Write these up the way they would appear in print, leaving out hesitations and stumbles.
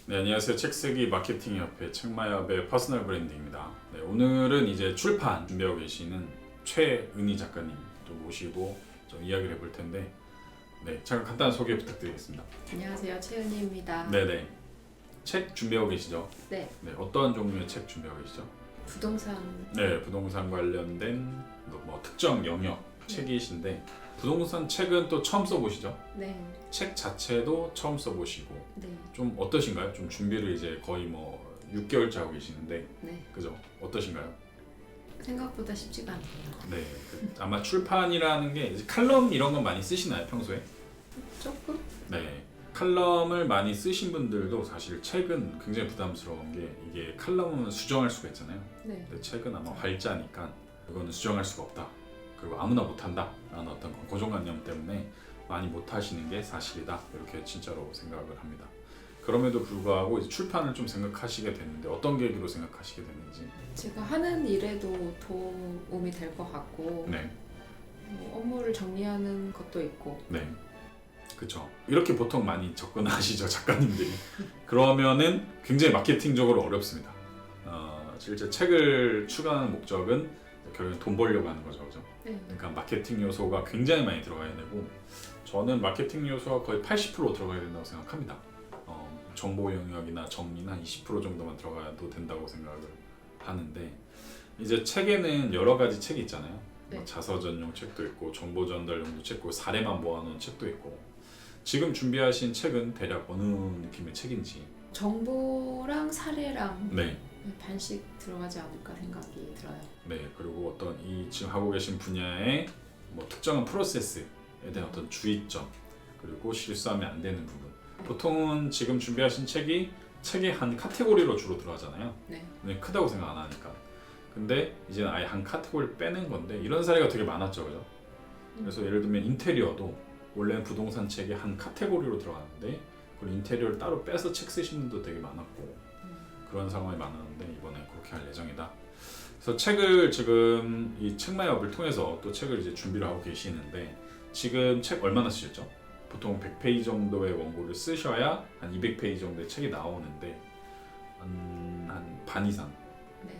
네, 안녕하세요. 책쓰기 마케팅협회 책마협의 퍼스널 브랜드입니다. 네, 오늘은 이제 출판 준비하고 계시는 최은희 작가님 좀 모시고 좀 이야기를 해볼 텐데, 네, 잠깐 간단한 소개 부탁드리겠습니다. 안녕하세요. 최은희입니다. 네네. 책 준비하고 계시죠? 네, 네, 어떠한 종류의 책 준비하고 계시죠? 부동산. 네, 부동산 관련된 뭐 특정 영역 책이신데, 부동산 책은 또 처음 써보시죠? 네, 책 자체도 처음 써보시고, 네, 좀 어떠신가요? 좀 준비를 이제 거의 뭐 6개월째 하고 계시는데, 네. 그죠? 어떠신가요? 생각보다 쉽지가 않네요. 네, 아마 출판이라는 게 이제 칼럼 이런 건 많이 쓰시나요, 평소에? 조금? 네, 칼럼을 많이 쓰신 분들도 사실 책은 굉장히 부담스러운 게, 이게 칼럼은 수정할 수가 있잖아요. 네. 근데 책은 아마 활자니까 그거는 수정할 수가 없다. 그리고 아무나 못한다 라는 어떤 고정관념 때문에 많이 못하시는 게 사실이다, 이렇게 진짜로 생각을 합니다. 그럼에도 불구하고 이제 출판을 좀 생각하시게 되는데, 어떤 계기로 생각하시게 됐는지. 제가 하는 일에도 도움이 될 것 같고, 네, 뭐 업무를 정리하는 것도 있고. 네, 그렇죠. 이렇게 보통 많이 접근하시죠, 작가님들이. 그러면은 굉장히 마케팅적으로 어렵습니다. 실제 책을 출간하는 목적은 결국엔 돈 벌려고 하는 거죠, 그죠? 네. 그러니까 마케팅 요소가 굉장히 많이 들어가야 되고, 저는 마케팅 요소가 거의 80% 들어가야 된다고 생각합니다. 정보 영역이나 정리는 한 20% 정도만 들어가도 된다고 생각을 하는데, 이제 책에는 여러 가지 책이 있잖아요. 네. 뭐 자서 전용 책도 있고, 정보 전달용도 책도 있고, 사례만 모아놓은 책도 있고. 지금 준비하신 책은 대략 어느 느낌의 책인지. 정보랑 사례랑 네. 반씩 들어가지 않을까 생각이 들어요. 네, 그리고 어떤 이 지금 하고 계신 분야의 뭐 특정한 프로세스에 대한 어떤 주의점, 그리고 실수하면 안 되는 부분. 보통은 지금 준비하신 책이 책의 한 카테고리로 주로 들어가잖아요. 네. 근데 크다고 생각 안 하니까. 근데 이제는 아예 한 카테고리를 빼는 건데, 이런 사례가 되게 많았죠, 그죠? 그래서 예를 들면 인테리어도 원래는 부동산 책의 한 카테고리로 들어갔는데, 그리고 인테리어를 따로 빼서 책 쓰신 분도 되게 많았고, 그런 상황이 많았는데 이번에 그렇게 할 예정이다. 그래서 책을 지금 이 책마협을 통해서 또 책을 이제 준비를 하고 계시는데, 지금 책 얼마나 쓰셨죠? 보통 100페이지 정도의 원고를 쓰셔야 한 200페이지 정도의 책이 나오는데, 한 반 이상은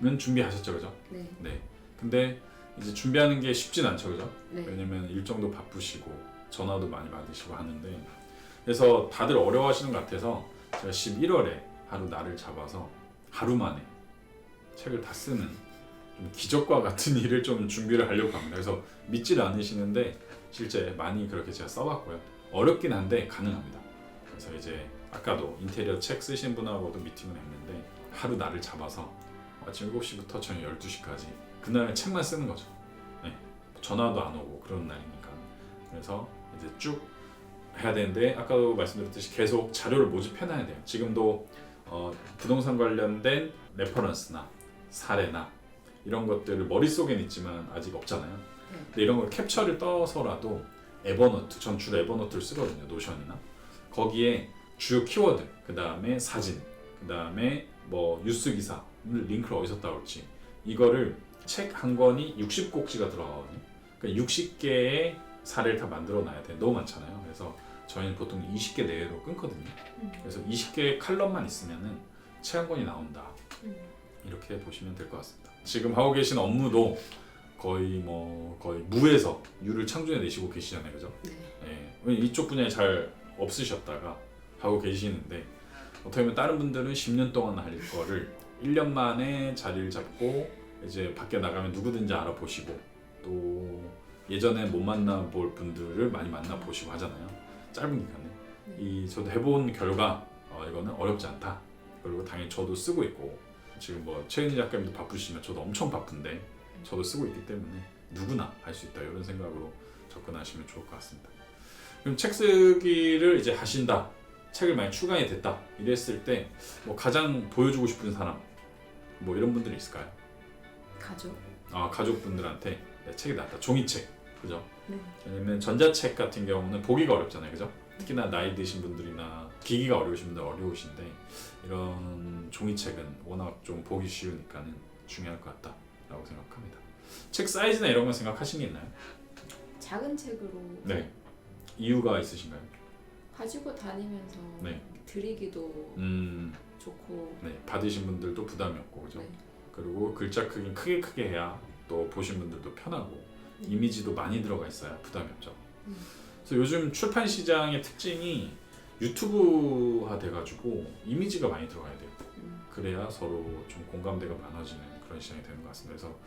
네. 준비하셨죠, 그죠? 네. 네. 근데 이제 준비하는 게 쉽진 않죠, 그죠? 네. 왜냐면 일정도 바쁘시고 전화도 많이 받으시고 하는데, 그래서 다들 어려워하시는 것 같아서 제가 11월에 하루 날을 잡아서 하루 만에 책을 다 쓰는 좀 기적과 같은 일을 좀 준비를 하려고 합니다. 그래서 믿질 않으시는데 실제 많이 그렇게 제가 써봤고요. 어렵긴 한데 가능합니다. 그래서 이제 아까도 인테리어 책 쓰신 분하고도 미팅을 했는데, 하루 날을 잡아서 아침 7시부터 저녁 12시까지 그날 책만 쓰는 거죠. 네. 전화도 안 오고 그런 날이니까. 그래서 이제 쭉 해야 되는데, 아까도 말씀드렸듯이 계속 자료를 모집해놔야 돼요. 지금도 부동산 관련된 레퍼런스나 사례나 이런 것들을 머릿속에는 있지만 아직 없잖아요. 네. 근데 이런 걸 캡처를 떠서라도 에버노트, 전 주로 에버노트를 쓰거든요, 노션이나. 거기에 주요 키워드, 그 다음에 사진, 그 다음에 뭐 뉴스 기사, 링크를 어디서 따올지, 이거를 책 한 권이 60꼭지가 들어가거든요. 그러니까 60개의 사례를 다 만들어 놔야 돼요. 너무 많잖아요. 그래서 저희는 보통 20개 내외로 끊거든요. 그래서 20개의 칼럼만 있으면은 책 한 권이 나온다. 이렇게 보시면 될 것 같습니다. 지금 하고 계신 업무도 거의 무에서 유를 창조해내시고 계시잖아요, 그죠? 네. 예, 이쪽 분야에 잘 없으셨다가 하고 계시는데, 어떻게 보면 다른 분들은 10년 동안 할 거를 1년 만에 자리를 잡고 이제 밖에 나가면 누구든지 알아보시고, 또 예전에 못 만나볼 분들을 많이 만나보시고 하잖아요, 짧은 기간에. 저도 해본 결과 이거는 어렵지 않다. 그리고 당연히 저도 쓰고 있고, 지금 뭐 최은희 작가님도 바쁘시면 저도 엄청 바쁜데 저도 쓰고 있기 때문에 누구나 할 수 있다, 이런 생각으로 접근하시면 좋을 것 같습니다. 그럼 책 쓰기를 이제 하신다, 책을 많이 출간이 됐다 이랬을 때 뭐 가장 보여주고 싶은 사람, 뭐 이런 분들이 있을까요? 가족. 가족분들한테 내 책이 나왔다, 종이책, 그죠? 네. 왜냐면 전자책 같은 경우는 보기가 어렵잖아요, 그죠? 특히나 나이 드신 분들이나 기기가 어려우신 분들 어려우신데, 이런 종이책은 워낙 좀 보기 쉬우니까는 중요할 것 같다라고 생각합니다. 책 사이즈나 이런 건 생각하신 게 있나요? 작은 책으로 네. 이유가 있으신가요? 가지고 다니면서 네. 드리기도 좋고. 네, 받으신 분들도 부담이 없고 그죠? 네. 그리고 글자 크기 크게 해야 또 보신 분들도 편하고 이미지도 많이 들어가 있어야 부담이 없죠. 그래서 요즘 출판 시장의 특징이 유튜브화 돼가지고 이미지가 많이 들어가야 돼요. 그래야 서로 좀 공감대가 많아지는 그런 시장이 되는 것 같습니다. 그래서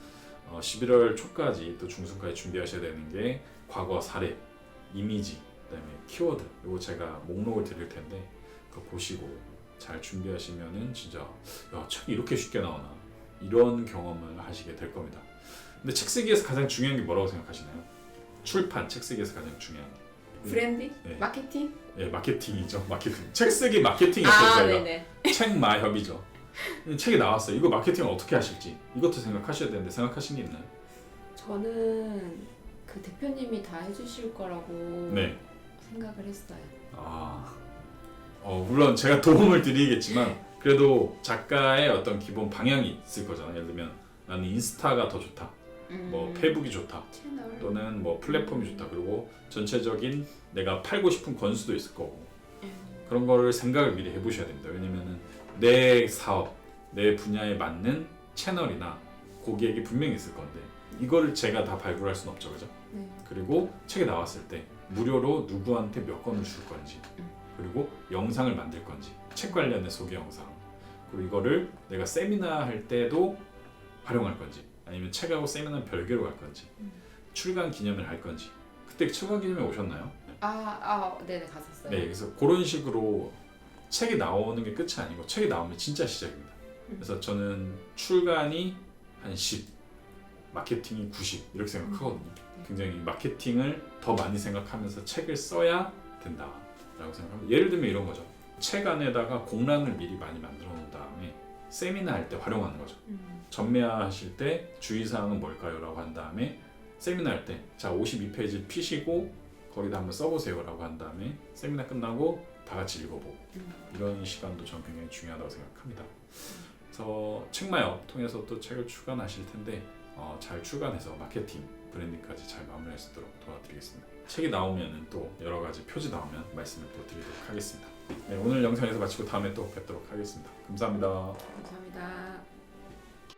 11월 초까지 또 중순까지 준비하셔야 되는 게 과거 사례, 이미지, 그다음에 키워드. 이거 제가 목록을 드릴 텐데 그거 보시고 잘 준비하시면은 진짜 야, 책이 이렇게 쉽게 나오나 이런 경험을 하시게 될 겁니다. 근데 책 쓰기에서 가장 중요한 게 뭐라고 생각하시나요? 출판 책 쓰기에서 가장 중요한 게 브랜디? 네. 마케팅? 네, 마케팅이죠. 마케팅. 책 쓰기 마케팅이었어요. 아, 저희가 네네. 책마협이죠. 책이 나왔어요. 이거 마케팅을 어떻게 하실지 이것도 생각하셔야 되는데 생각하신 게 있나요? 저는 그 대표님이 다 해주실 거라고 네. 생각을 했어요. 물론 제가 도움을 드리겠지만 그래도 작가의 어떤 기본 방향이 있을 거잖아요. 예를 들면 나는 인스타가 더 좋다. 뭐 페이북이 좋다. 채널. 또는 뭐 플랫폼이 좋다. 그리고 전체적인 내가 팔고 싶은 권수도 있을 거고 그런 거를 생각을 미리 해보셔야 됩니다. 왜냐면은 내 사업, 내 분야에 맞는 채널이나 고객이 분명히 있을 건데 이거를 제가 다 발굴할 수는 없죠, 그죠? 네. 그리고 책이 나왔을 때 무료로 누구한테 몇 권을 줄 건지 그리고 영상을 만들 건지 책 관련된 소개 영상 그리고 이거를 내가 세미나 할 때도 활용할 건지 아니면 책하고 세미나는 별개로 갈 건지 출간 기념회를 할 건지 그때 출간 기념회 오셨나요? 네네 갔었어요. 네, 그래서 그런 식으로 책이 나오는 게 끝이 아니고 책이 나오면 진짜 시작입니다. 그래서 저는 출간이 한 10, 마케팅이 90 이렇게 생각하거든요. 굉장히 마케팅을 더 많이 생각하면서 책을 써야 된다라고 생각합니다. 예를 들면 이런 거죠. 책 안에다가 공란을 미리 많이 만들어 놓은 다음에 세미나 할 때 활용하는 거죠. 전매하실 때 주의사항은 뭘까요? 라고 한 다음에 세미나 할 때 자 52페이지 피시고 거기다 한번 써보세요 라고 한 다음에 세미나 끝나고 다 같이 읽어보고 이런 시간도 저는 굉장히 중요하다고 생각합니다. 그래서 책마협 통해서 또 책을 출간하실 텐데 잘 출간해서 마케팅, 브랜딩까지 잘 마무리할 수 있도록 도와드리겠습니다. 책이 나오면 또 여러 가지 표지 나오면 말씀을 또 드리도록 하겠습니다. 네, 오늘 영상에서 마치고 다음에 또 뵙도록 하겠습니다. 감사합니다. 감사합니다.